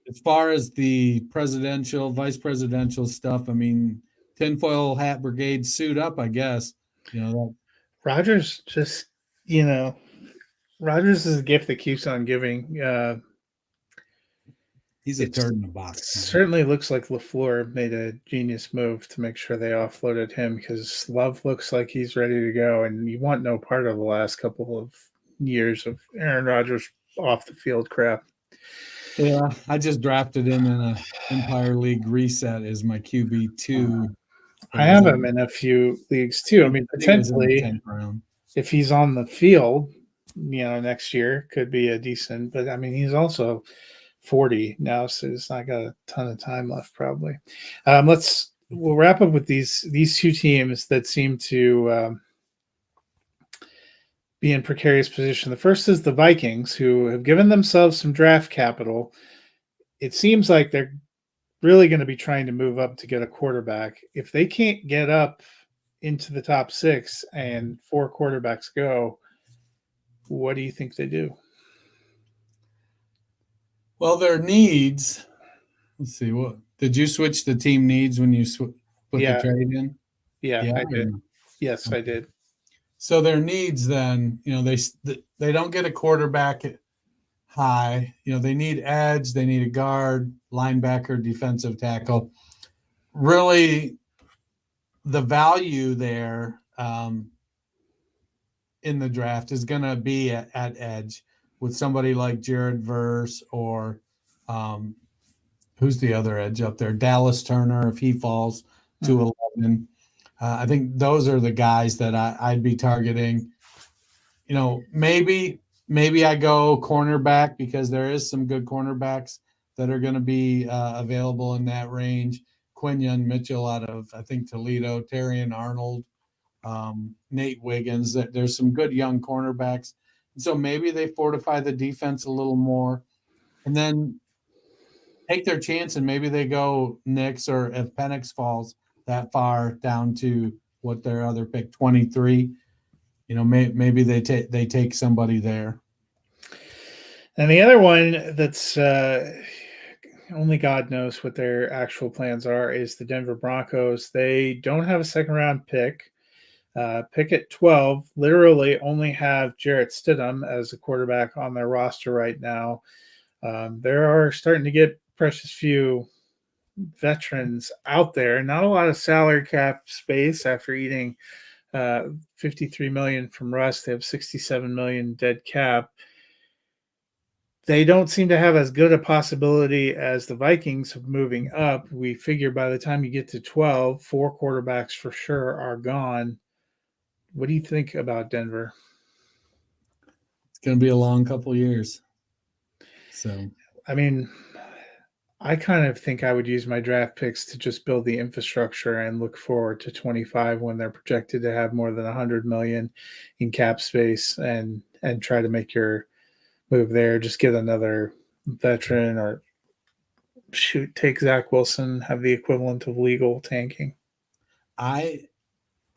Speaker 3: As far as the vice presidential stuff, I mean, tinfoil hat brigade suit up, I guess.
Speaker 2: Rogers just, Rogers is a gift that keeps on giving.
Speaker 3: He's a turd in the box. Man.
Speaker 2: Certainly looks like LaFleur made a genius move to make sure they offloaded him, because Love looks like he's ready to go, and you want no part of the last couple of years of Aaron Rodgers off the field crap.
Speaker 3: Yeah, I just drafted him in a Empire League reset as my QB2.
Speaker 2: I have him in a few leagues too. I mean, potentially, if he's on the field, next year could be a decent. But I mean, he's also 40 now, so he's not got a ton of time left, probably. We'll wrap up with these two teams that seem to be in precarious position. The first is the Vikings, who have given themselves some draft capital. It seems like they're really going to be trying to move up to get a quarterback. If they can't get up into the top 6 and 4 quarterbacks go, what do you think they do?
Speaker 3: Well, their needs. Let's see. What did you switch the team needs when you put the trade in?
Speaker 2: Yeah, I did. Yes, I did.
Speaker 3: So their needs, then, they don't get a quarterback high. They need edge, they need a guard, linebacker, defensive tackle. Really, the value there in the draft is going to be at edge with somebody like Jared Verse or who's the other edge up there? Dallas Turner, if he falls to 11. I think those are the guys that I'd be targeting. Maybe I go cornerback, because there is some good cornerbacks that are going to be available in that range. Quinyon Mitchell out of, I think, Toledo, Terrion Arnold, Nate Wiggins. There's some good young cornerbacks. And so maybe they fortify the defense a little more and then take their chance, and maybe they go Knicks, or if Penix falls that far down to what their other pick, 23, maybe they take somebody there.
Speaker 2: And the other one that's only God knows what their actual plans are is the Denver Broncos. They don't have a second-round pick. Pick at 12, literally only have Jarrett Stidham as a quarterback on their roster right now. There are starting to get precious few veterans out there. Not a lot of salary cap space after eating $53 million from Russ. They have $67 million dead cap. They don't seem to have as good a possibility as the Vikings of moving up. We figure by the time you get to 12, 4 quarterbacks for sure are gone. What do you think about Denver?
Speaker 3: It's going to be a long couple of years. So,
Speaker 2: I mean, I kind of think I would use my draft picks to just build the infrastructure and look forward to 25 when they're projected to have more than 100 million in cap space, and try to make your move there. Just get another veteran, or take Zach Wilson, have the equivalent of legal tanking.
Speaker 3: I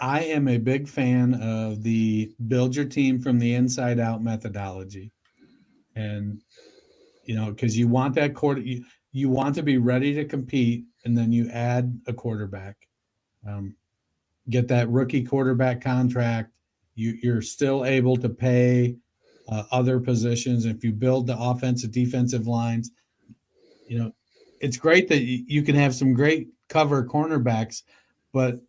Speaker 3: am a big fan of the build your team from the inside out methodology. And, because you want that you want to be ready to compete, and then you add a quarterback. Get that rookie quarterback contract. You're still able to pay other positions. If you build the offensive, defensive lines, it's great that you can have some great cover cornerbacks, but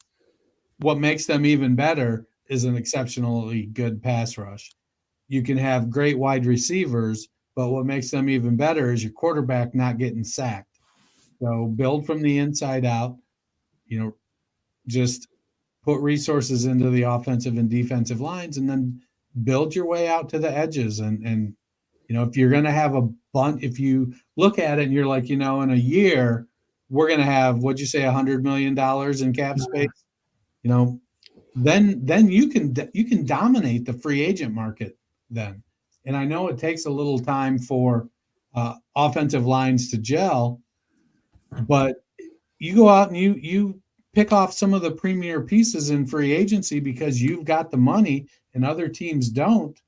Speaker 3: what makes them even better is an exceptionally good pass rush. You can have great wide receivers, but what makes them even better is your quarterback not getting sacked. So build from the inside out, just put resources into the offensive and defensive lines, and then build your way out to the edges. And if you're going to have a bunt, if you look at it and you're like, in a year, we're going to have, what'd you say, $100 million in cap space, you know, then you can dominate the free agent market then. And I know it takes a little time for offensive lines to gel, but you go out and you pick off some of the premier pieces in free agency because you've got the money and other teams don't.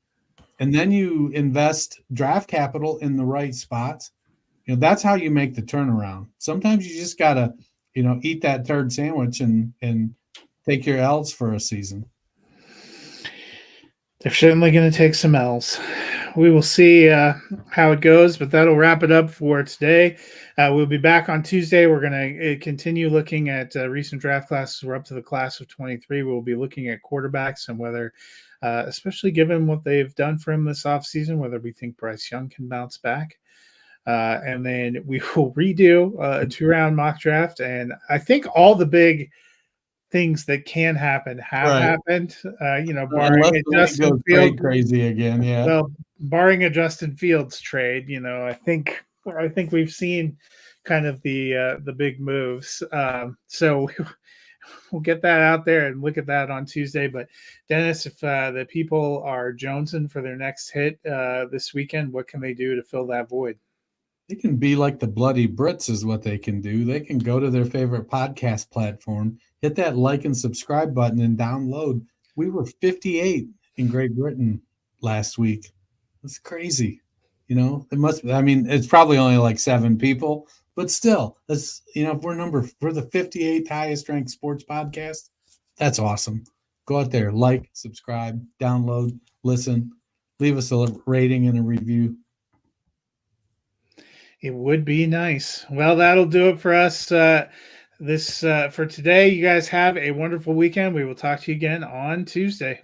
Speaker 3: And then you invest draft capital in the right spots. You know, that's how you make the turnaround. Sometimes you just got to, you know, eat that turd sandwich and take your L's for a season.
Speaker 2: They're certainly going to take some L's. We will see how it goes, but that'll wrap it up for today. We'll be back on Tuesday. We're going to continue looking at recent draft classes. We're up to the class of 23. We'll be looking at quarterbacks and whether, especially given what they've done for him this offseason, whether we think Bryce Young can bounce back. And then we will redo a 2-round mock draft. And I think all the big things that can happen have happened, barring a Justin Fields
Speaker 3: crazy again. Yeah.
Speaker 2: Well, barring a Justin Fields trade, I think we've seen kind of the big moves. So we'll get that out there and look at that on Tuesday. But Dennis, if the people are jonesing for their next hit this weekend, what can they do to fill that void?
Speaker 3: They can be like the Bloody Brits is what they can do. They can go to their favorite podcast platform, hit that like and subscribe button, and download. We were 58 in Great Britain last week. That's crazy. It's probably only like 7 people, but still, that's, if we're the 58th highest ranked sports podcast, that's awesome. Go out there, like, subscribe, download, listen, leave us a rating and a review.
Speaker 2: It would be nice. Well, that'll do it for us for today. You guys have a wonderful weekend. We will talk to you again on Tuesday.